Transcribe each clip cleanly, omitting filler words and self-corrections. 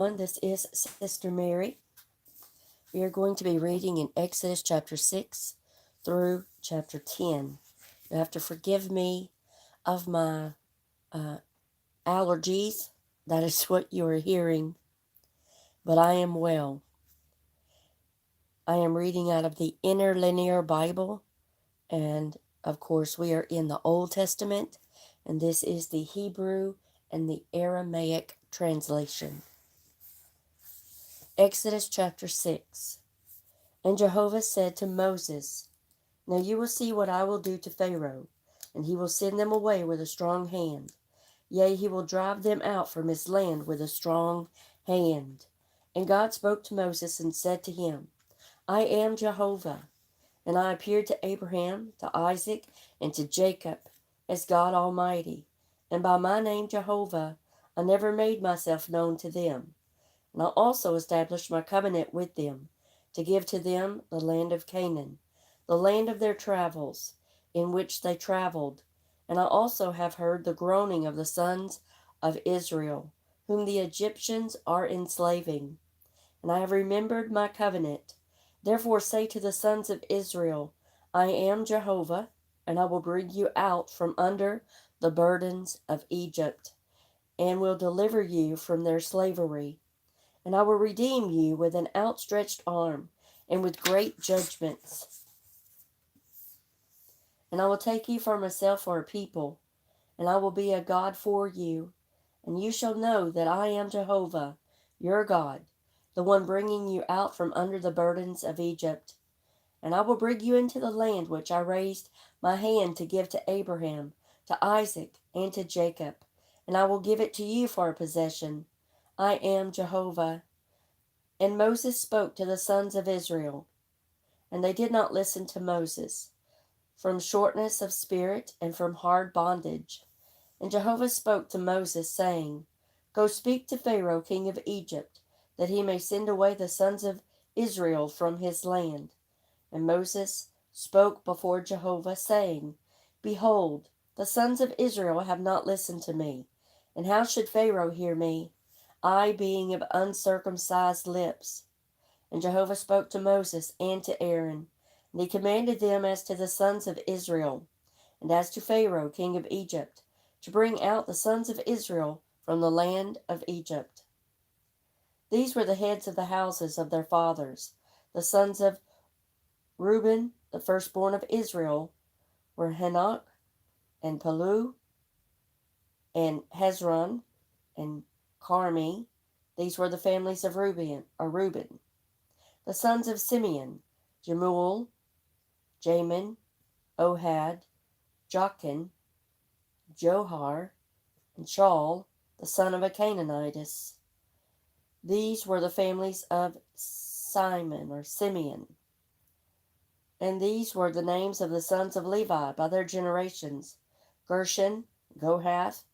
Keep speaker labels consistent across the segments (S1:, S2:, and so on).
S1: This is Sister Mary. We are going to be reading in Exodus chapter 6 through chapter 10. You have to forgive me of my uh, allergies. That is what you are hearing, but I am well. I am reading out of the Interlinear Bible, and of course, we are in the Old Testament, and this is the Hebrew and the Aramaic translation. Exodus chapter 6. And Jehovah said to Moses, Now you will see what I will do to Pharaoh, and he will send them away with a strong hand. Yea, he will drive them out from his land with a strong hand. And God spoke to Moses and said to him, I am Jehovah, and I appeared to Abraham, to Isaac, and to Jacob as God Almighty. And by my name Jehovah, I never made myself known to them. And I also established my covenant with them, to give to them the land of Canaan, the land of their travels, in which they traveled. And I also have heard the groaning of the sons of Israel, whom the Egyptians are enslaving. And I have remembered my covenant. Therefore say to the sons of Israel, I am Jehovah, and I will bring you out from under the burdens of Egypt, and will deliver you from their slavery. And I will redeem you with an outstretched arm and with great judgments. And I will take you for myself for a people, and I will be a God for you. And you shall know that I am Jehovah, your God, the one bringing you out from under the burdens of Egypt. And I will bring you into the land which I raised my hand to give to Abraham, to Isaac, and to Jacob. And I will give it to you for a possession. I am Jehovah. And Moses spoke to the sons of Israel, and they did not listen to Moses, from shortness of spirit and from hard bondage. And Jehovah spoke to Moses, saying, Go speak to Pharaoh king of Egypt, that he may send away the sons of Israel from his land. And Moses spoke before Jehovah, saying, Behold, the sons of Israel have not listened to me. And how should Pharaoh hear me, I being of uncircumcised lips? And Jehovah spoke to Moses and to Aaron, and he commanded them as to the sons of Israel, and as to Pharaoh king of Egypt, to bring out the sons of Israel from the land of Egypt. These were the heads of the houses of their fathers. The sons of Reuben, the firstborn of Israel, were Hanoch, and Palu, and Hezron, and Carmi. These were the families of Reuben. The sons of Simeon, Jemuel, Jamin, Ohad, Jachin, Johar, and Shaul, the son of a Canaanitess. These were the families of Simeon. And these were the names of the sons of Levi by their generations, Gershon, Kohath,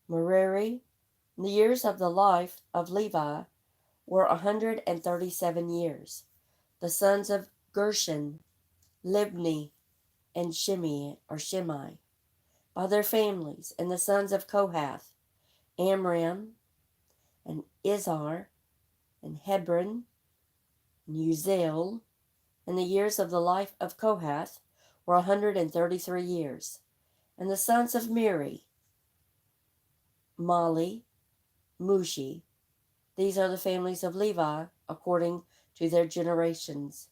S1: Merari. The years of the life of Levi were 137 years. The sons of Gershon, Libni, and Shimei, by their families, and the sons of Kohath, Amram, and Izhar, and Hebron, and Uziel. And the years of the life of Kohath were 133 years. And the sons of Merari, Mali, Mushi. These are the families of Levi, according to their generations.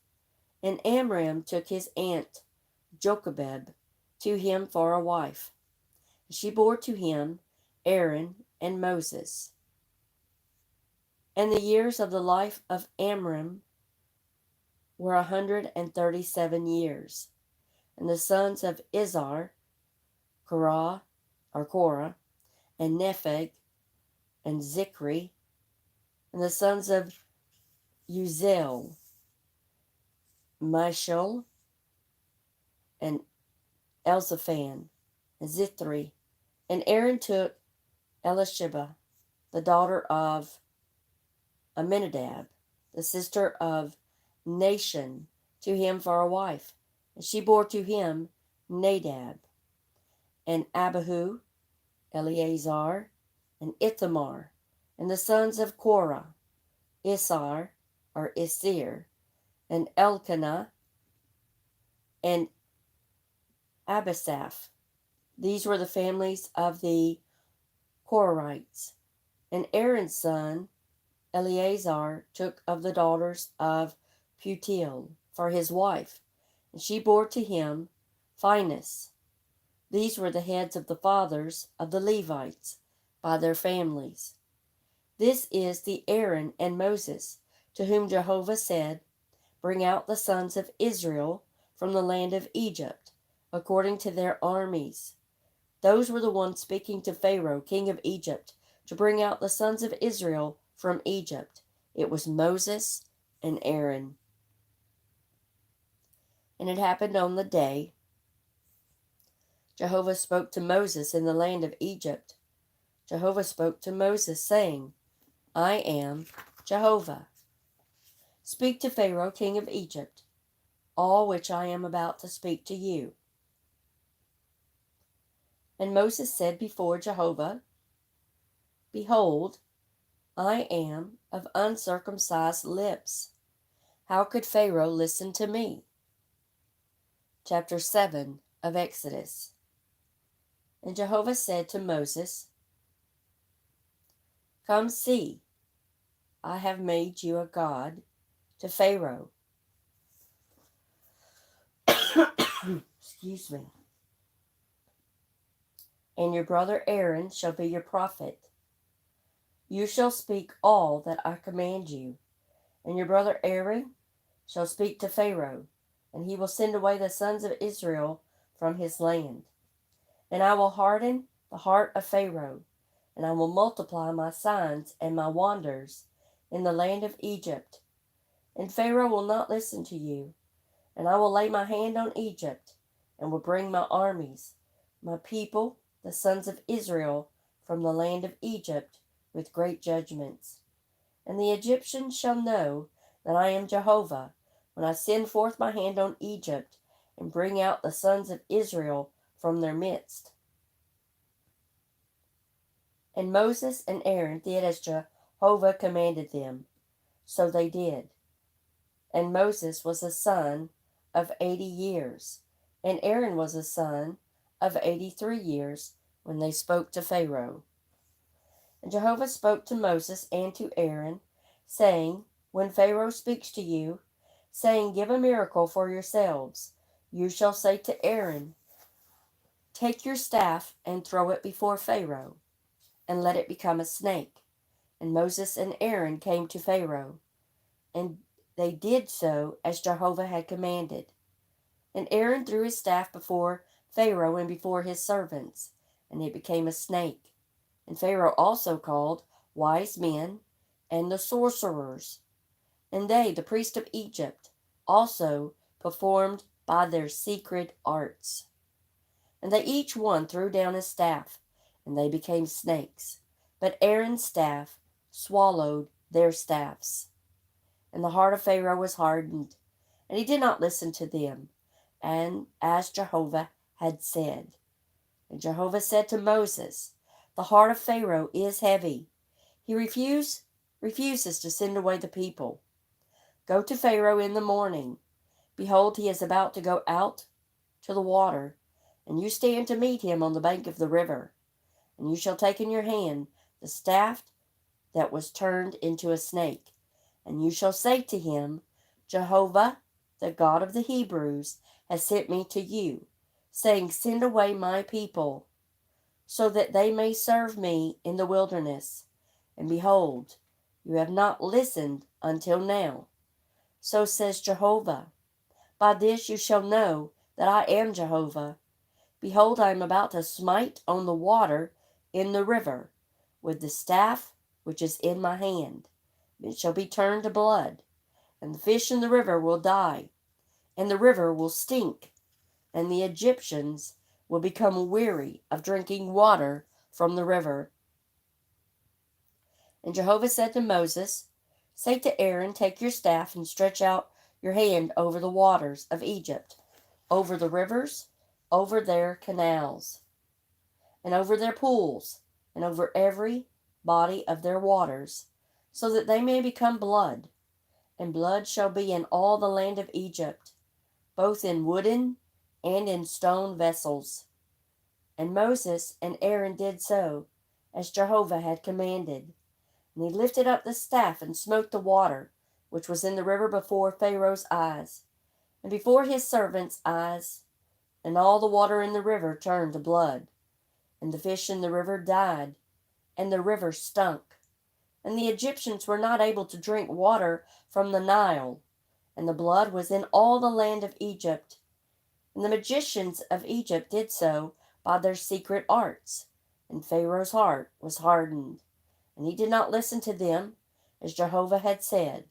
S1: And Amram took his aunt, Jochebed, to him for a wife. She bore to him Aaron and Moses. And the years of the life of Amram were 137 years. And the sons of Izhar, Korah, and Nepheg, and Zikri. And the sons of Uziel, Mishal, and Elzaphan, and Zithri. And Aaron took Elisheba, the daughter of Aminadab, the sister of Nashon, to him for a wife. And she bore to him Nadab, and Abihu, Eleazar, and Ithamar. And the sons of Korah, Isar, or Isir, and Elkanah, and Abisaph. These were the families of the Korahites. And Aaron's son, Eleazar, took of the daughters of Putiel for his wife, and she bore to him Phinehas. These were the heads of the fathers of the Levites by their families. This is the Aaron and Moses, to whom Jehovah said, Bring out the sons of Israel from the land of Egypt, according to their armies. Those were the ones speaking to Pharaoh, king of Egypt, to bring out the sons of Israel from Egypt. It was Moses and Aaron. And it happened on the day Jehovah spoke to Moses in the land of Egypt. Jehovah spoke to Moses, saying, I am Jehovah. Speak to Pharaoh, king of Egypt, all which I am about to speak to you. And Moses said before Jehovah, Behold, I am of uncircumcised lips. How could Pharaoh listen to me? Chapter 7 of Exodus. And Jehovah said to Moses, Come see, I have made you a god to Pharaoh. Excuse me. And your brother Aaron shall be your prophet. You shall speak all that I command you, and your brother Aaron shall speak to Pharaoh, and he will send away the sons of Israel from his land. And I will harden the heart of Pharaoh, and I will multiply my signs and my wonders in the land of Egypt. And Pharaoh will not listen to you, and I will lay my hand on Egypt, and will bring my armies, my people, the sons of Israel, from the land of Egypt, with great judgments. And the Egyptians shall know that I am Jehovah, when I send forth my hand on Egypt, and bring out the sons of Israel from their midst. And Moses and Aaron did as Jehovah commanded them. So they did. And Moses was a son of 80 years, and Aaron was a son of 83 years, when they spoke to Pharaoh. And Jehovah spoke to Moses and to Aaron, saying, When Pharaoh speaks to you, saying, Give a miracle for yourselves, you shall say to Aaron, Take your staff and throw it before Pharaoh, and let it become a snake. And Moses and Aaron came to Pharaoh, and they did so as Jehovah had commanded. And Aaron threw his staff before Pharaoh and before his servants, and it became a snake. And Pharaoh also called wise men and the sorcerers, and they, the priests of Egypt, also performed by their secret arts. And they each one threw down his staff, and they became snakes. But Aaron's staff swallowed their staffs. And the heart of Pharaoh was hardened, and he did not listen to them, and as Jehovah had said. And Jehovah said to Moses, The heart of Pharaoh is heavy. He refuses to send away the people. Go to Pharaoh in the morning. Behold, he is about to go out to the water, and you stand to meet him on the bank of the river. And you shall take in your hand the staff that was turned into a snake, and you shall say to him, Jehovah, the God of the Hebrews, has sent me to you, saying, Send away my people, so that they may serve me in the wilderness. And behold, you have not listened until now. So says Jehovah, By this you shall know that I am Jehovah. Behold, I am about to smite on the water in the river with the staff which is in my hand. It shall be turned to blood, and the fish in the river will die, and the river will stink, and the Egyptians will become weary of drinking water from the river. And Jehovah said to Moses, Say to Aaron, Take your staff and stretch out your hand over the waters of Egypt, over the rivers, over their canals, and over their pools, and over every body of their waters, so that they may become blood. And blood shall be in all the land of Egypt, both in wooden and in stone vessels. And Moses and Aaron did so, as Jehovah had commanded. And he lifted up the staff and smote the water, which was in the river before Pharaoh's eyes, and before his servants' eyes, and all the water in the river turned to blood. And the fish in the river died, and the river stunk. And the Egyptians were not able to drink water from the Nile, and the blood was in all the land of Egypt. And the magicians of Egypt did so by their secret arts, and Pharaoh's heart was hardened, and he did not listen to them, as Jehovah had said.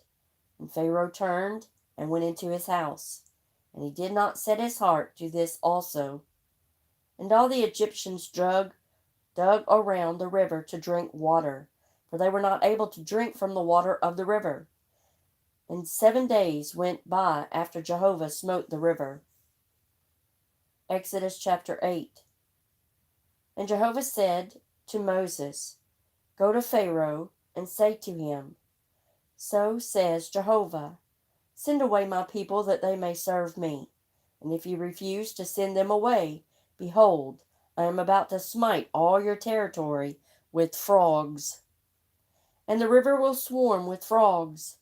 S1: And Pharaoh turned and went into his house, and he did not set his heart to this also. And all the Egyptians dug around the river to drink water, for they were not able to drink from the water of the river. And 7 days went by after Jehovah smote the river. Exodus chapter 8. And Jehovah said to Moses, Go to Pharaoh and say to him, So says Jehovah, Send away my people that they may serve me. And if you refuse to send them away, behold, I am about to smite all your territory with frogs. And the river will swarm with frogs,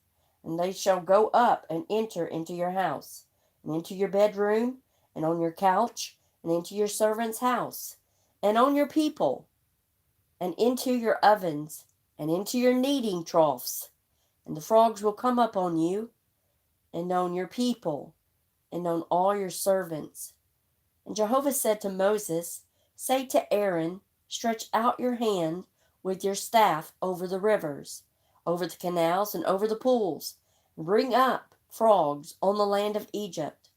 S1: and they shall go up and enter into your house, and into your bedroom, and on your couch, and into your servant's house, and on your people, and into your ovens, and into your kneading troughs. And the frogs will come up on you, and on your people, and on all your servants. And Jehovah said to Moses, Say to Aaron, Stretch out your hand with your staff over the rivers, over the canals, and over the pools, and bring up frogs on the land of Egypt.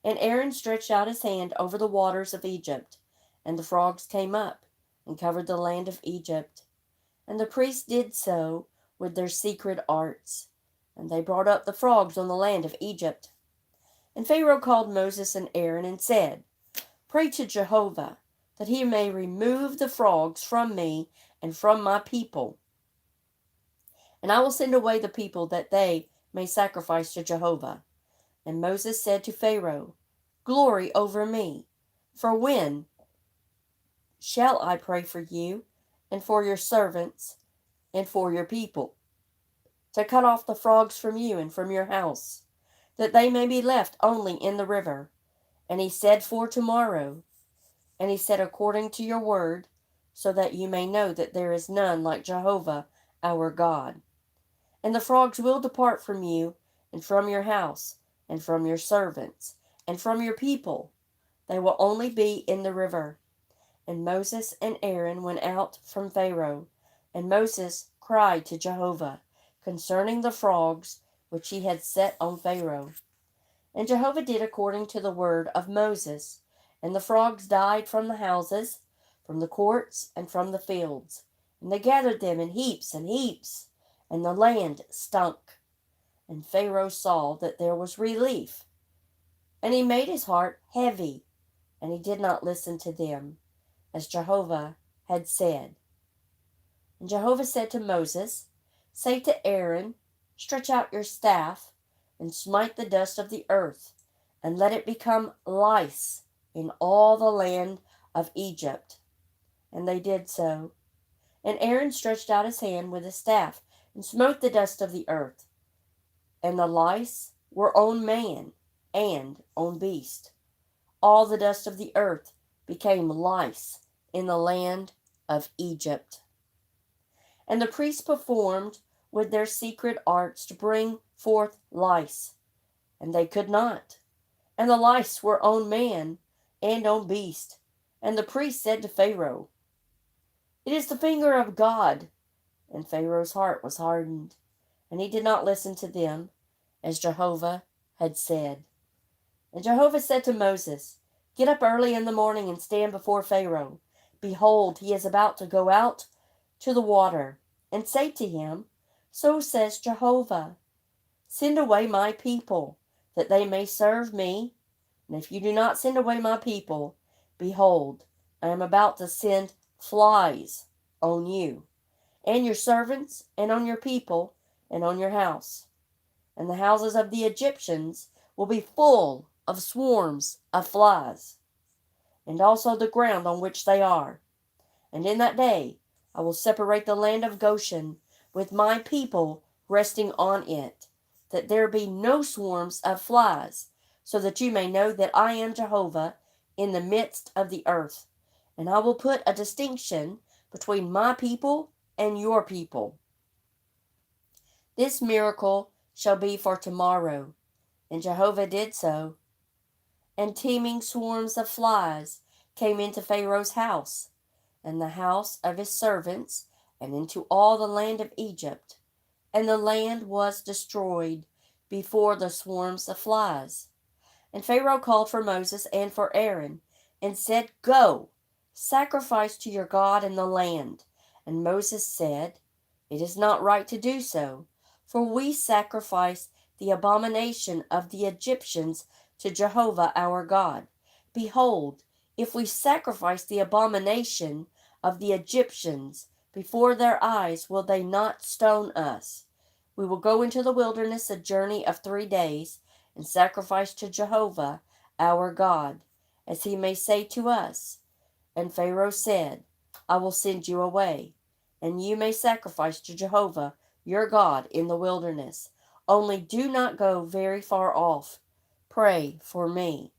S1: And Aaron stretched out his hand over the waters of Egypt, and the frogs came up and covered the land of Egypt. And the priests did so with their secret arts, and they brought up the frogs on the land of Egypt. And Pharaoh called Moses and Aaron and said, Pray to Jehovah, that he may remove the frogs from me and from my people. And I will send away the people that they may sacrifice to Jehovah. And Moses said to Pharaoh, Glory over me, for when shall I pray for you, and for your servants, and for your people, to cut off the frogs from you and from your house, that they may be left only in the river? And he said, For tomorrow. And he said, According to your word, so that you may know that there is none like Jehovah our God. And the frogs will depart from you, and from your house, and from your servants, and from your people. They will only be in the river. And Moses and Aaron went out from Pharaoh, and Moses cried to Jehovah concerning the frogs which he had set on Pharaoh. And Jehovah did according to the word of Moses, and the frogs died from the houses, from the courts, and from the fields. And they gathered them in heaps and heaps, and the land stunk. And Pharaoh saw that there was relief, and he made his heart heavy, and he did not listen to them, as Jehovah had said. And Jehovah said to Moses, Say to Aaron, Stretch out your staff, and smite the dust of the earth, and let it become lice in all the land of Egypt. And they did so. And Aaron stretched out his hand with his staff, and smote the dust of the earth. And the lice were on man and on beast. All the dust of the earth became lice in the land of Egypt. And the priests performed with their secret arts to bring forth lice, and they could not. And the lice were on man and on beast. And the priest said to Pharaoh, It is the finger of God. And Pharaoh's heart was hardened, and he did not listen to them, as Jehovah had said. And Jehovah said to Moses, Get up early in the morning and stand before Pharaoh. Behold, he is about to go out to the water. And say to him, So says Jehovah, Send away my people, that they may serve me. And if you do not send away my people, behold, I am about to send flies on you, and your servants, and on your people, and on your house. And the houses of the Egyptians will be full of swarms of flies, and also the ground on which they are. And in that day I will separate the land of Goshen with my people resting on it, that there be no swarms of flies, so that you may know that I am Jehovah in the midst of the earth. And I will put a distinction between my people and your people. This miracle shall be for tomorrow. And Jehovah did so. And teeming swarms of flies came into Pharaoh's house, and the house of his servants, and into all the land of Egypt. And the land was destroyed before the swarms of flies. And Pharaoh called for Moses and for Aaron, and said, Go, sacrifice to your God in the land. And Moses said, It is not right to do so, for we sacrifice the abomination of the Egyptians to Jehovah our God. Behold, if we sacrifice the abomination of the Egyptians before their eyes, will they not stone us? We will go into the wilderness a journey of 3 days, and sacrifice to Jehovah our God, as he may say to us. And Pharaoh said, I will send you away, and you may sacrifice to Jehovah your God in the wilderness. Only do not go very far off. Pray for me.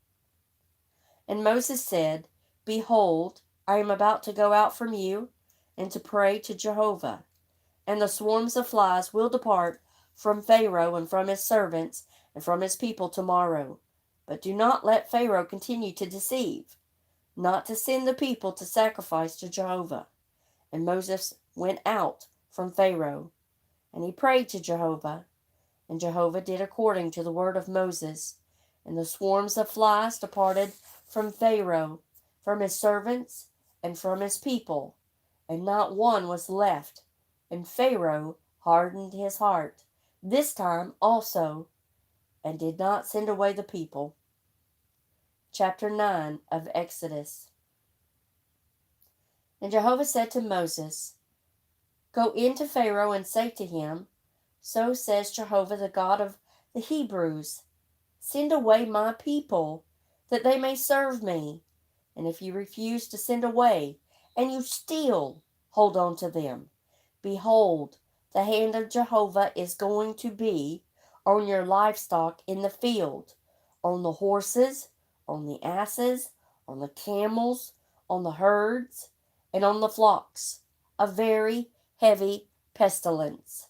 S1: And Moses said, Behold, I am about to go out from you, and to pray to Jehovah. And the swarms of flies will depart from Pharaoh and from his servants and from his people tomorrow. But do not let Pharaoh continue to deceive, not to send the people to sacrifice to Jehovah. And Moses went out from Pharaoh, and he prayed to Jehovah. And Jehovah did according to the word of Moses. And the swarms of flies departed from Pharaoh, from his servants, and from his people, and not one was left. And Pharaoh hardened his heart this time also, and did not send away the people. Chapter 9 of Exodus. And Jehovah said to Moses, Go in to Pharaoh and say to him, So says Jehovah, the God of the Hebrews, Send away my people, that they may serve me. And if you refuse to send away, and you still hold on to them, behold, the hand of Jehovah is going to be on your livestock in the field, on the horses, on the asses, on the camels, on the herds, and on the flocks, a very heavy pestilence.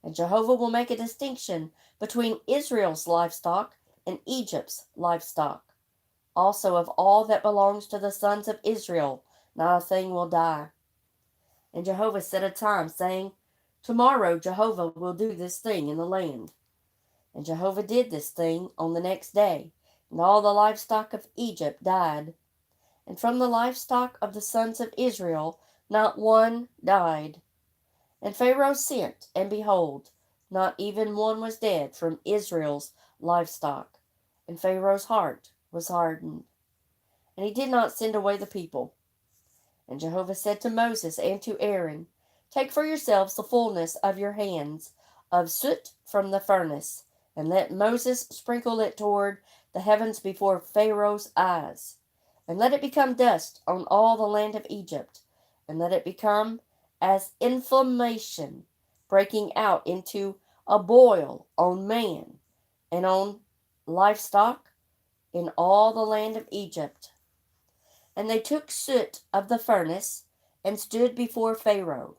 S1: And Jehovah will make a distinction between Israel's livestock and Egypt's livestock. Also of all that belongs to the sons of Israel, not a thing will die. And Jehovah set a time, saying, Tomorrow Jehovah will do this thing in the land. And Jehovah did this thing on the next day, and all the livestock of Egypt died. And from the livestock of the sons of Israel not one died. And Pharaoh sent, and behold, not even one was dead from Israel's livestock. And Pharaoh's heart was hardened, and he did not send away the people. And Jehovah said to Moses and to Aaron, Take for yourselves the fullness of your hands of soot from the furnace, and let Moses sprinkle it toward the heavens before Pharaoh's eyes. And let it become dust on all the land of Egypt, and let it become as inflammation breaking out into a boil on man and on livestock in all the land of Egypt. And they took soot of the furnace and stood before Pharaoh.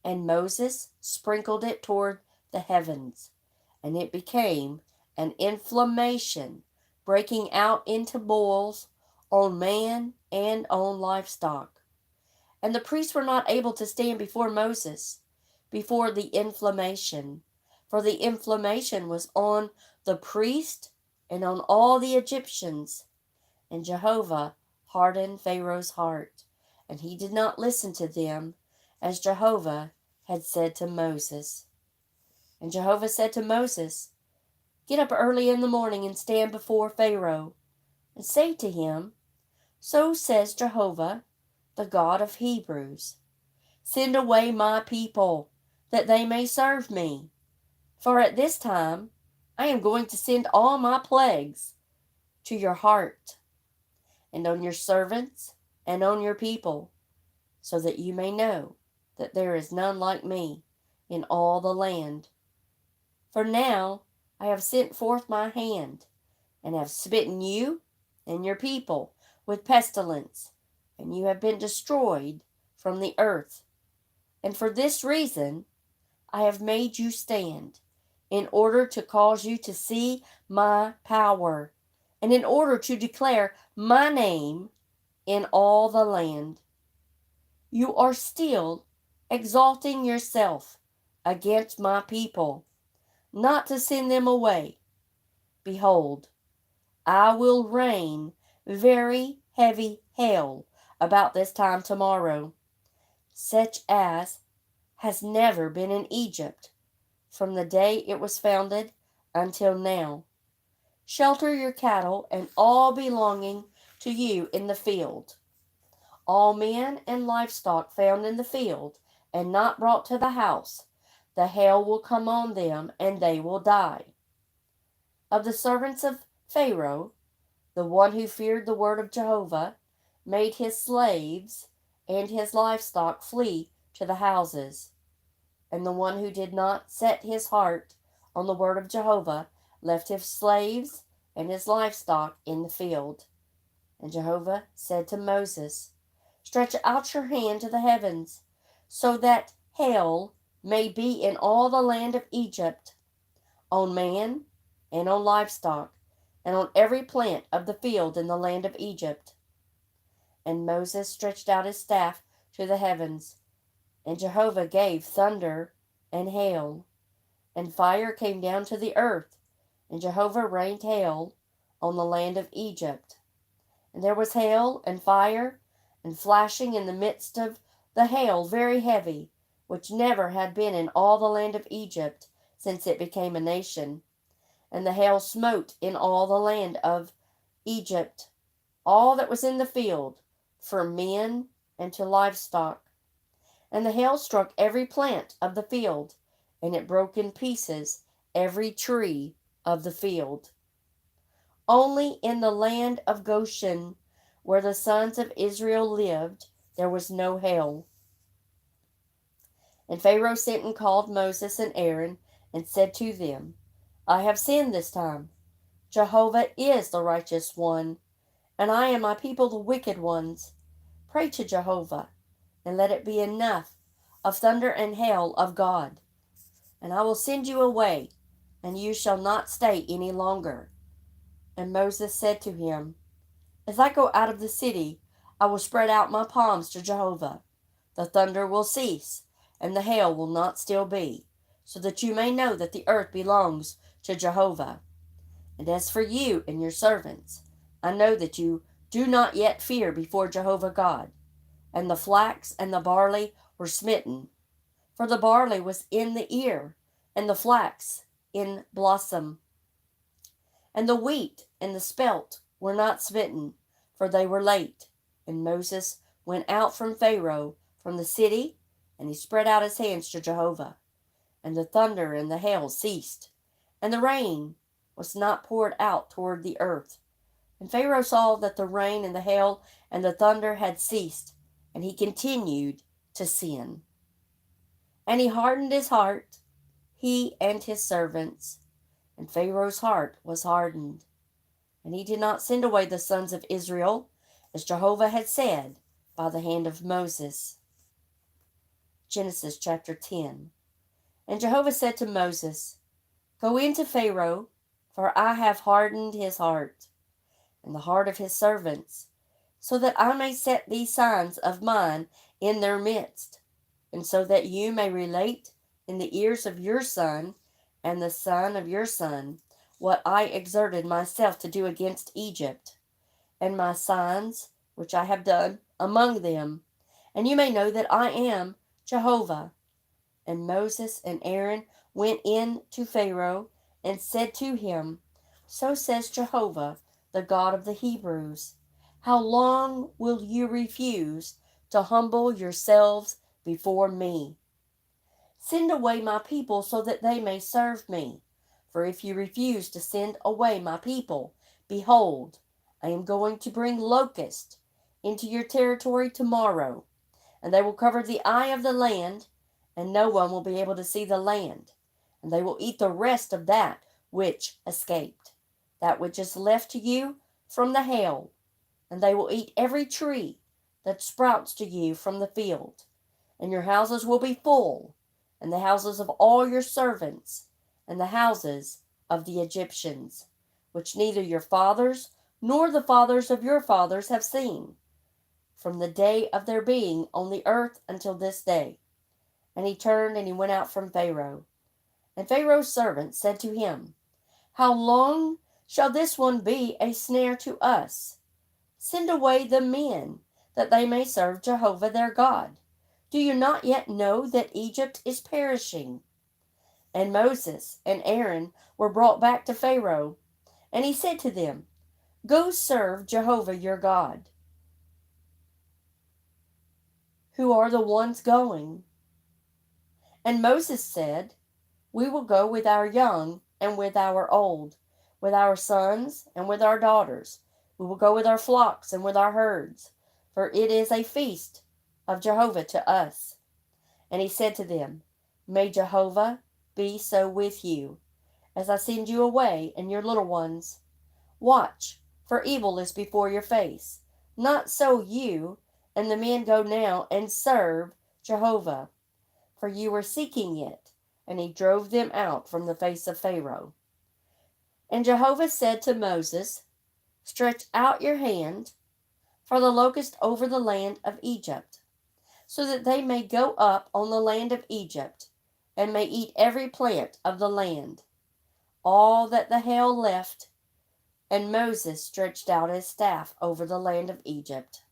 S1: And Moses sprinkled it toward the heavens, and it became an inflammation breaking out into boils on man and on livestock. And the priests were not able to stand before Moses, before the inflammation, for the inflammation was on the priest and on all the Egyptians. And Jehovah hardened Pharaoh's heart, and he did not listen to them, as Jehovah had said to Moses. And Jehovah said to Moses, Get up early in the morning and stand before Pharaoh, and say to him, So says Jehovah, the God of Hebrews, Send away my people, that they may serve me. For at this time I am going to send all my plagues to your heart, and on your servants, and on your people, so that you may know that there is none like me in all the land. For now I have sent forth my hand, and have smitten you and your people with pestilence, and you have been destroyed from the earth. And for this reason I have made you stand, in order to cause you to see my power, and in order to declare my name in all the land. You are still exalting yourself against my people, not to send them away. Behold, I will rain very heavy hail about this time tomorrow, such as has never been in Egypt, from the day it was founded until now. Shelter your cattle and all belonging to you in the field. All men and livestock found in the field and not brought to the house, the hail will come on them, and they will die. Of the servants of Pharaoh, the one who feared the word of Jehovah made his slaves and his livestock flee to the houses. And the one who did not set his heart on the word of Jehovah left his slaves and his livestock in the field. And Jehovah said to Moses, Stretch out your hand to the heavens, so that hail may be in all the land of Egypt, on man and on livestock, and on every plant of the field in the land of Egypt. And Moses stretched out his staff to the heavens, and Jehovah gave thunder and hail, and fire came down to the earth, and Jehovah rained hail on the land of Egypt. And there was hail and fire and flashing in the midst of the hail very heavy, which never had been in all the land of Egypt since it became a nation. And the hail smote in all the land of Egypt, all that was in the field, from men and to livestock. And the hail struck every plant of the field, and it broke in pieces every tree of the field. Only in the land of Goshen, where the sons of Israel lived, there was no hail. And Pharaoh sent and called Moses and Aaron, and said to them, I have sinned this time. Jehovah is the righteous one, and I and my people the wicked ones. Pray to Jehovah, and let it be enough of thunder and hail of God. And I will send you away, and you shall not stay any longer. And Moses said to him, As I go out of the city, I will spread out my palms to Jehovah. The thunder will cease, and the hail will not still be, so that you may know that the earth belongs to Jehovah. And as for you and your servants, I know that you do not yet fear before Jehovah God. And the flax and the barley were smitten, for the barley was in the ear, and the flax in blossom. And the wheat and the spelt were not smitten, for they were late. And Moses went out from Pharaoh, from the city, and he spread out his hands to Jehovah. And the thunder and the hail ceased, and the rain was not poured out toward the earth. And Pharaoh saw that the rain and the hail and the thunder had ceased, and he continued to sin. And he hardened his heart, he and his servants, and Pharaoh's heart was hardened. And he did not send away the sons of Israel, as Jehovah had said, by the hand of Moses. Genesis chapter 10. And Jehovah said to Moses, Go into Pharaoh, for I have hardened his heart, and the heart of his servants, so that I may set these signs of mine in their midst, and so that you may relate in the ears of your son and the son of your son what I exerted myself to do against Egypt, and my signs which I have done among them, and you may know that I am Jehovah. And Moses and Aaron went in to Pharaoh and said to him, So says Jehovah, the God of the Hebrews, How long will you refuse to humble yourselves before me. Send away my people so that they may serve me. For if you refuse to send away my people, behold, I am going to bring locusts into your territory tomorrow, and they will cover the eye of the land, and no one will be able to see the land. And they will eat the rest of that which escaped, that which is left to you from the hail, and they will eat every tree that sprouts to you from the field. And your houses will be full, and the houses of all your servants, and the houses of the Egyptians, which neither your fathers nor the fathers of your fathers have seen, from the day of their being on the earth until this day. And he turned and he went out from Pharaoh. And Pharaoh's servants said to him, How long shall this one be a snare to us? Send away the men, that they may serve Jehovah their God. Do you not yet know that Egypt is perishing? And Moses and Aaron were brought back to Pharaoh, and he said to them, Go serve Jehovah your God. Who are the ones going? And Moses said, We will go with our young and with our old, with our sons and with our daughters. We will go with our flocks and with our herds, for it is a feast of Jehovah to us. And he said to them, May Jehovah be so with you, as I send you away and your little ones. Watch, for evil is before your face. Not so you and the men go now and serve Jehovah, for you were seeking it. And he drove them out from the face of Pharaoh. And Jehovah said to Moses, Stretch out your hand for the locust over the land of Egypt, so that they may go up on the land of Egypt, and may eat every plant of the land, all that the hail left. And Moses stretched out his staff over the land of Egypt.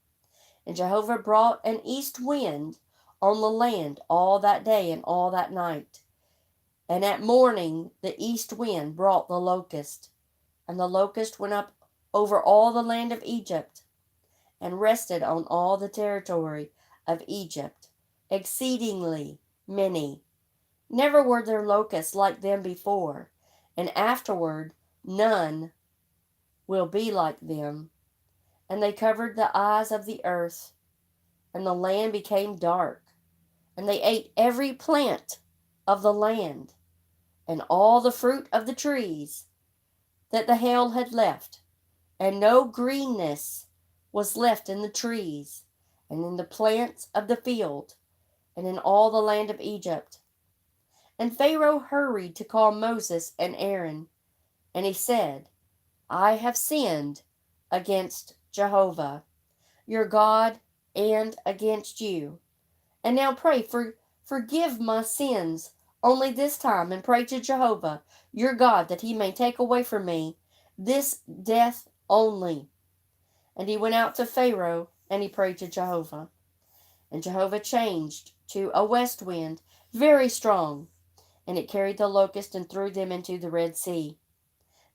S1: And Jehovah brought an east wind on the land all that day and all that night. And at morning the east wind brought the locust, and the locust went up over all the land of Egypt, and rested on all the territory of Egypt, exceedingly many. Never were there locusts like them before, and afterward none will be like them. And they covered the eyes of the earth, and the land became dark, and they ate every plant of the land, and all the fruit of the trees that the hail had left, and no greenness was left in the trees, and in the plants of the field, and in all the land of Egypt. And Pharaoh hurried to call Moses and Aaron, and he said, I have sinned against Jehovah, your God, and against you. And now pray, forgive my sins only this time, and pray to Jehovah, your God, that he may take away from me this death only. And he went out to Pharaoh, and he prayed to Jehovah. And Jehovah changed to a west wind, very strong, and it carried the locust and threw them into the Red Sea.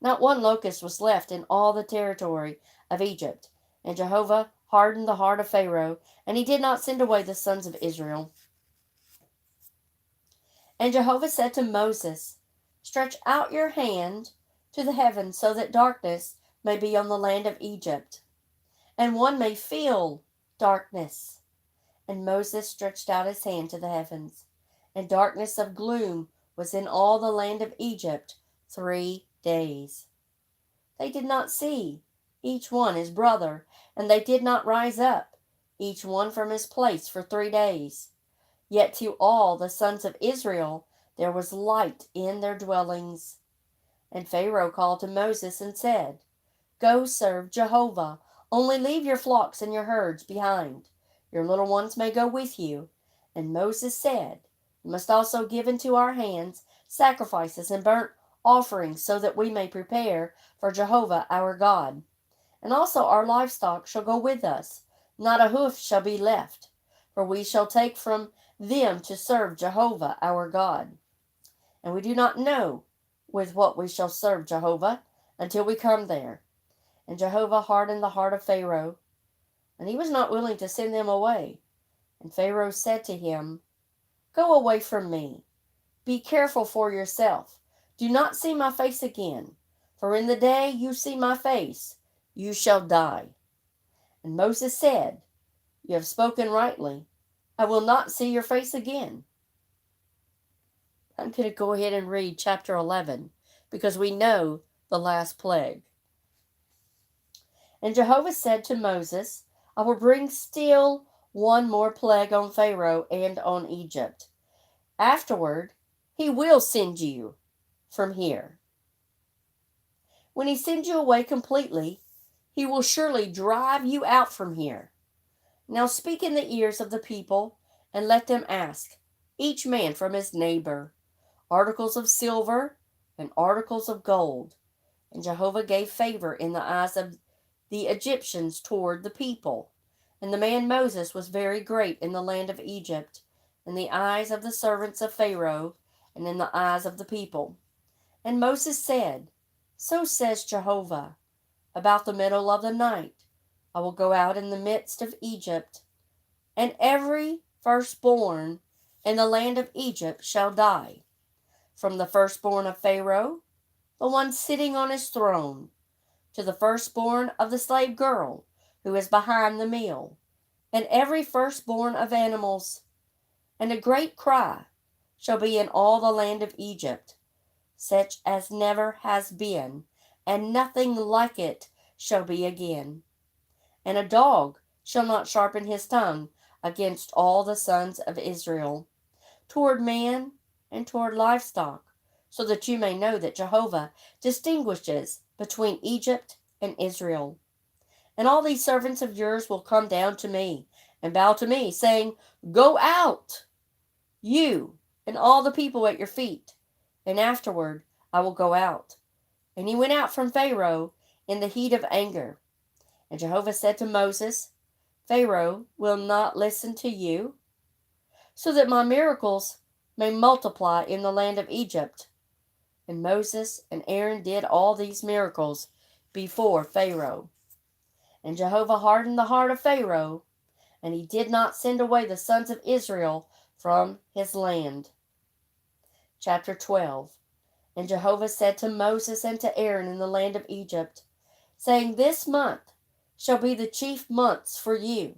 S1: Not one locust was left in all the territory of Egypt. And Jehovah hardened the heart of Pharaoh, and he did not send away the sons of Israel. And Jehovah said to Moses, Stretch out your hand to the heavens, so that darkness may be on the land of Egypt, and one may feel darkness. And Moses stretched out his hand to the heavens, and darkness of gloom was in all the land of Egypt 3 days. They did not see, each one his brother, and they did not rise up, each one from his place for 3 days. Yet to all the sons of Israel there was light in their dwellings. And Pharaoh called to Moses and said, Go serve Jehovah, only leave your flocks and your herds behind. Your little ones may go with you. And Moses said, You must also give into our hands sacrifices and burnt offerings, so that we may prepare for Jehovah our God. And also our livestock shall go with us, not a hoof shall be left, for we shall take from them to serve Jehovah our God. And we do not know with what we shall serve Jehovah until we come there. And Jehovah hardened the heart of Pharaoh, and he was not willing to send them away. And Pharaoh said to him, Go away from me. Be careful for yourself. Do not see my face again, for in the day you see my face, you shall die. And Moses said, You have spoken rightly. I will not see your face again. I'm going to go ahead and read chapter 11 because we know the last plague. And Jehovah said to Moses, I will bring still one more plague on Pharaoh and on Egypt. Afterward, he will send you from here. When he sends you away completely, he will surely drive you out from here. Now speak in the ears of the people, and let them ask, each man from his neighbor, articles of silver and articles of gold. And Jehovah gave favor in the eyes of the Egyptians toward the people. And the man Moses was very great in the land of Egypt, in the eyes of the servants of Pharaoh, and in the eyes of the people. And Moses said, So says Jehovah, about the middle of the night, I will go out in the midst of Egypt, and every firstborn in the land of Egypt shall die, from the firstborn of Pharaoh, the one sitting on his throne, to the firstborn of the slave girl who is behind the mill, and every firstborn of animals. And a great cry shall be in all the land of Egypt, such as never has been, and nothing like it shall be again. And a dog shall not sharpen his tongue against all the sons of Israel, toward man and toward livestock, so that you may know that Jehovah distinguishes between Egypt and Israel. And all these servants of yours will come down to me and bow to me, saying, Go out, you and all the people at your feet, and afterward I will go out. And he went out from Pharaoh in the heat of anger. And Jehovah said to Moses, Pharaoh will not listen to you, so that my miracles may multiply in the land of Egypt. And Moses and Aaron did all these miracles before Pharaoh. And Jehovah hardened the heart of Pharaoh, and he did not send away the sons of Israel from his land. Chapter 12. And Jehovah said to Moses and to Aaron in the land of Egypt, saying, This month shall be the chief months for you.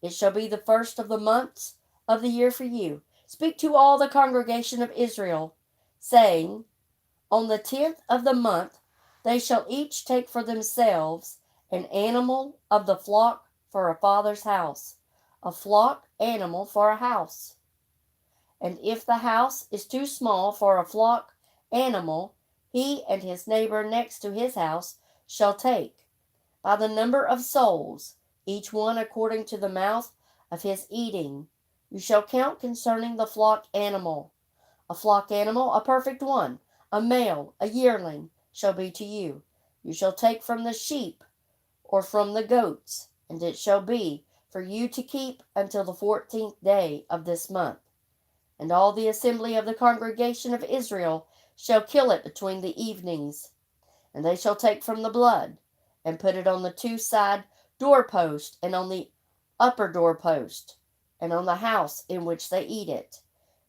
S1: It shall be the first of the months of the year for you. Speak to all the congregation of Israel, saying, On the 10th of the month they shall each take for themselves an animal of the flock for a father's house, a flock animal for a house. And if the house is too small for a flock animal, he and his neighbor next to his house shall take, by the number of souls, each one according to the mouth of his eating. You shall count concerning the flock animal. A flock animal, a perfect one, a male, a yearling, shall be to you. You shall take from the sheep or from the goats, and it shall be for you to keep until the 14th day of this month. And all the assembly of the congregation of Israel shall kill it between the evenings. And they shall take from the blood, and put it on the two side doorpost, and on the upper doorpost, and on the house in which they eat it.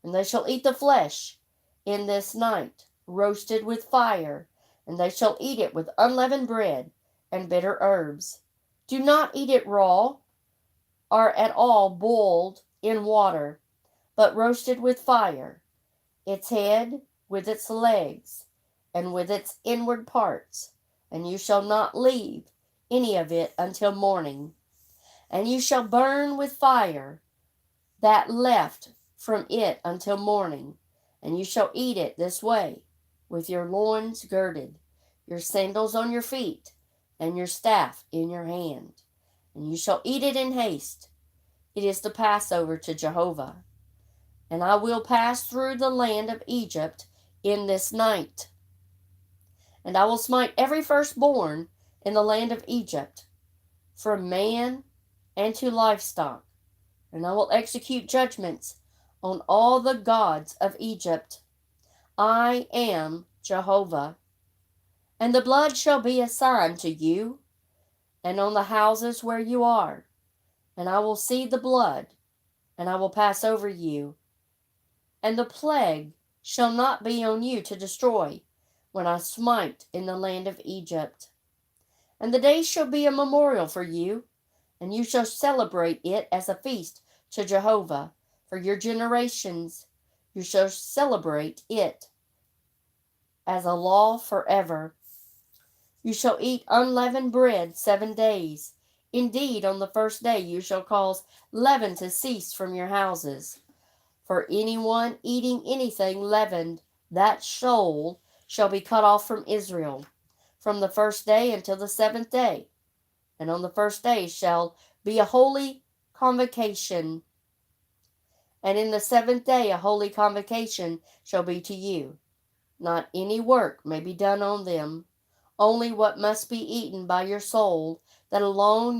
S1: And they shall eat the flesh in this night, roasted with fire, and they shall eat it with unleavened bread and bitter herbs. Do not eat it raw, or at all boiled in water, but roasted with fire, its head with its legs, and with its inward parts, and you shall not leave any of it until morning. And you shall burn with fire that left from it until morning, and you shall eat it this way, with your loins girded, your sandals on your feet, and your staff in your hand. And you shall eat it in haste. It is the Passover to Jehovah. And I will pass through the land of Egypt in this night. And I will smite every firstborn in the land of Egypt, from man and to livestock. And I will execute judgments on all the gods of Egypt. I am Jehovah. And the blood shall be a sign to you, and on the houses where you are. And I will see the blood, and I will pass over you. And the plague shall not be on you to destroy, when I smite in the land of Egypt. And the day shall be a memorial for you, and you shall celebrate it as a feast to Jehovah for your generations. You shall celebrate it as a law forever. You shall eat unleavened bread 7 days. Indeed, on the first day you shall cause leaven to cease from your houses. For anyone eating anything leavened, that soul shall be cut off from Israel, from the first day until the 7th day. And on the first day shall be a holy convocation. And in the 7th day a holy convocation shall be to you. Not any work may be done on them, only what must be eaten by your soul, that alone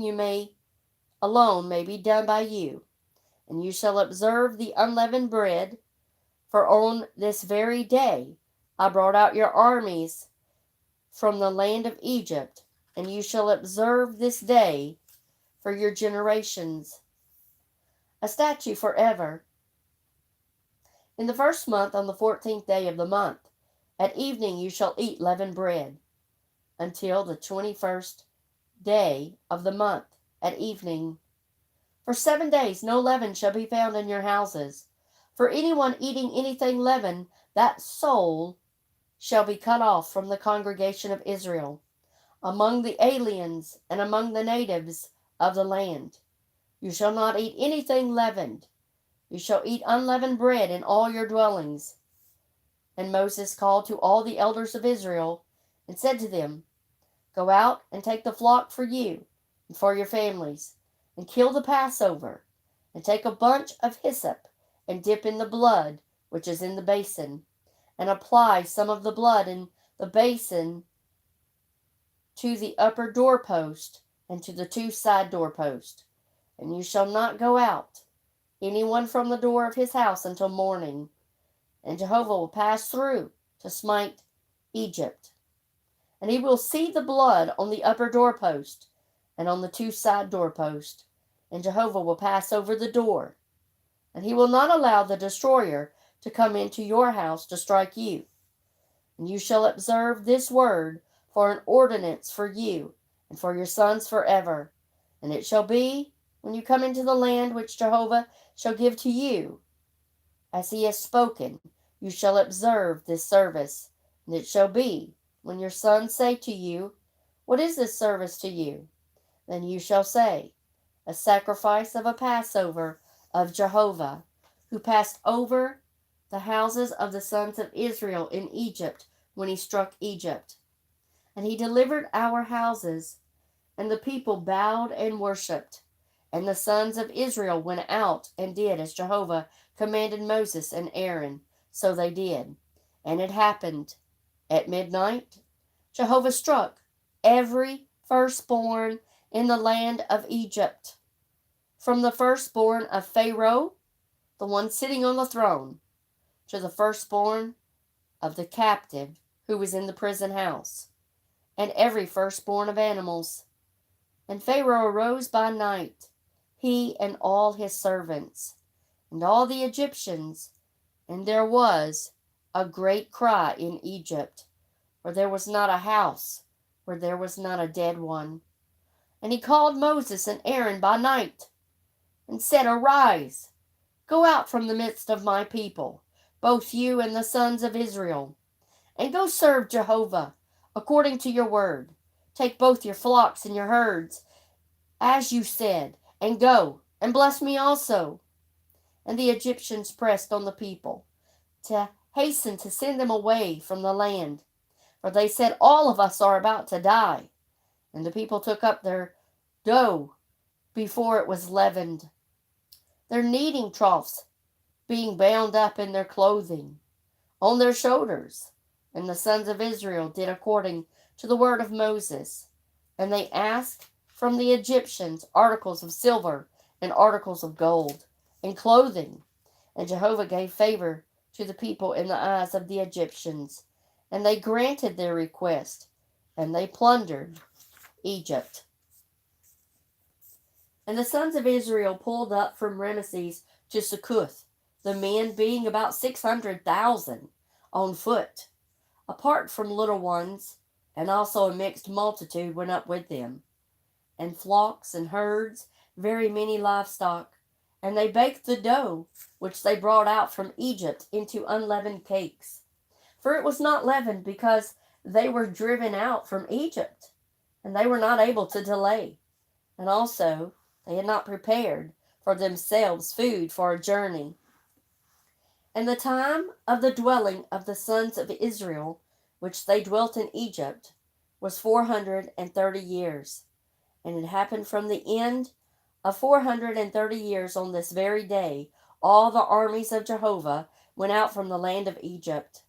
S1: may be done by you. And you shall observe the unleavened bread, for on this very day I brought out your armies from the land of Egypt, and you shall observe this day for your generations, a statute forever. In the first month, on the 14th day of the month, at evening you shall eat leavened bread, until the 21st day of the month at evening. For 7 days no leaven shall be found in your houses. For anyone eating anything leavened, that soul shall be cut off from the congregation of Israel, among the aliens and among the natives of the land. You shall not eat anything leavened. You shall eat unleavened bread in all your dwellings. And Moses called to all the elders of Israel and said to them, Go out and take the flock for you and for your families, and kill the Passover, and take a bunch of hyssop, and dip in the blood which is in the basin, and apply some of the blood in the basin to the upper doorpost and to the 2 side doorposts. And you shall not go out, anyone from the door of his house, until morning. And Jehovah will pass through to smite Egypt. And he will see the blood on the upper doorpost and on the 2 side doorposts. And Jehovah will pass over the door. And he will not allow the destroyer to come into your house to strike you. And you shall observe this word for an ordinance for you and for your sons forever. And it shall be, when you come into the land which Jehovah shall give to you, as he has spoken, you shall observe this service. And it shall be, when your sons say to you, What is this service to you? Then you shall say, A sacrifice of a Passover of Jehovah, who passed over the houses of the sons of Israel in Egypt when he struck Egypt. And he delivered our houses, and the people bowed and worshipped. And the sons of Israel went out and did as Jehovah commanded Moses and Aaron. So they did. And it happened at midnight, Jehovah struck every firstborn in the land of Egypt, from the firstborn of Pharaoh, the one sitting on the throne, to the firstborn of the captive who was in the prison house, and every firstborn of animals. And Pharaoh arose by night, he and all his servants, and all the Egyptians, and there was a great cry in Egypt, for there was not a house where there was not a dead one. And he called Moses and Aaron by night, and said, Arise, go out from the midst of my people, both you and the sons of Israel, and go serve Jehovah according to your word. Take both your flocks and your herds, as you said, and go, and bless me also. And the Egyptians pressed on the people to hasten to send them away from the land, for they said, All of us are about to die. And the people took up their dough before it was leavened, their kneading troughs being bound up in their clothing on their shoulders. And the sons of Israel did according to the word of Moses. And they asked from the Egyptians articles of silver and articles of gold and clothing. And Jehovah gave favor to the people in the eyes of the Egyptians, and they granted their request, and they plundered Egypt. And the sons of Israel pulled up from Ramesses to Succoth, the men being about 600,000 on foot, apart from little ones, and also a mixed multitude went up with them, and flocks and herds, very many livestock. And they baked the dough which they brought out from Egypt into unleavened cakes. For it was not leavened, because they were driven out from Egypt, and they were not able to delay. And also they had not prepared for themselves food for a journey. And the time of the dwelling of the sons of Israel, which they dwelt in Egypt, was 430 years. And it happened from the end of 430 years on this very day, all the armies of Jehovah went out from the land of Egypt.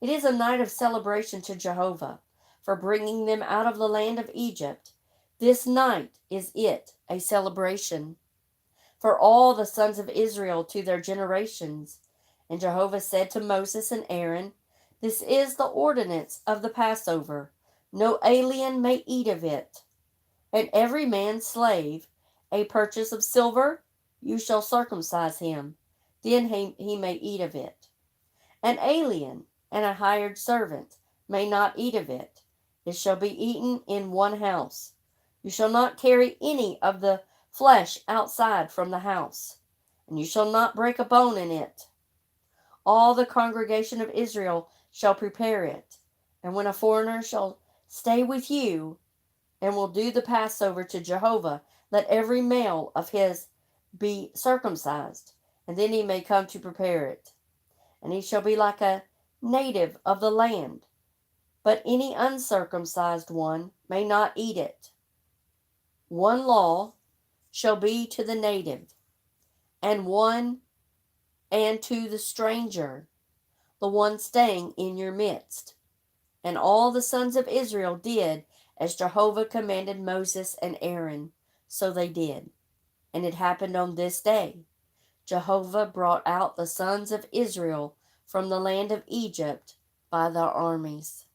S1: It is a night of celebration to Jehovah for bringing them out of the land of Egypt. This night is it a celebration for all the sons of Israel to their generations. And Jehovah said to Moses and Aaron, This is the ordinance of the Passover. No alien may eat of it. And every man's slave, a purchase of silver, you shall circumcise him. Then he may eat of it. An alien and a hired servant may not eat of it. It shall be eaten in one house. You shall not carry any of the flesh outside from the house, and you shall not break a bone in it. All the congregation of Israel shall prepare it. And when a foreigner shall stay with you, and will do the Passover to Jehovah, let every male of his be circumcised, and then he may come to prepare it. And he shall be like a native of the land, but any uncircumcised one may not eat it. One law shall be to the native, and to the stranger, the one staying in your midst. And all the sons of Israel did as Jehovah commanded Moses and Aaron, so they did. And it happened on this day. Jehovah brought out the sons of Israel from the land of Egypt by their armies.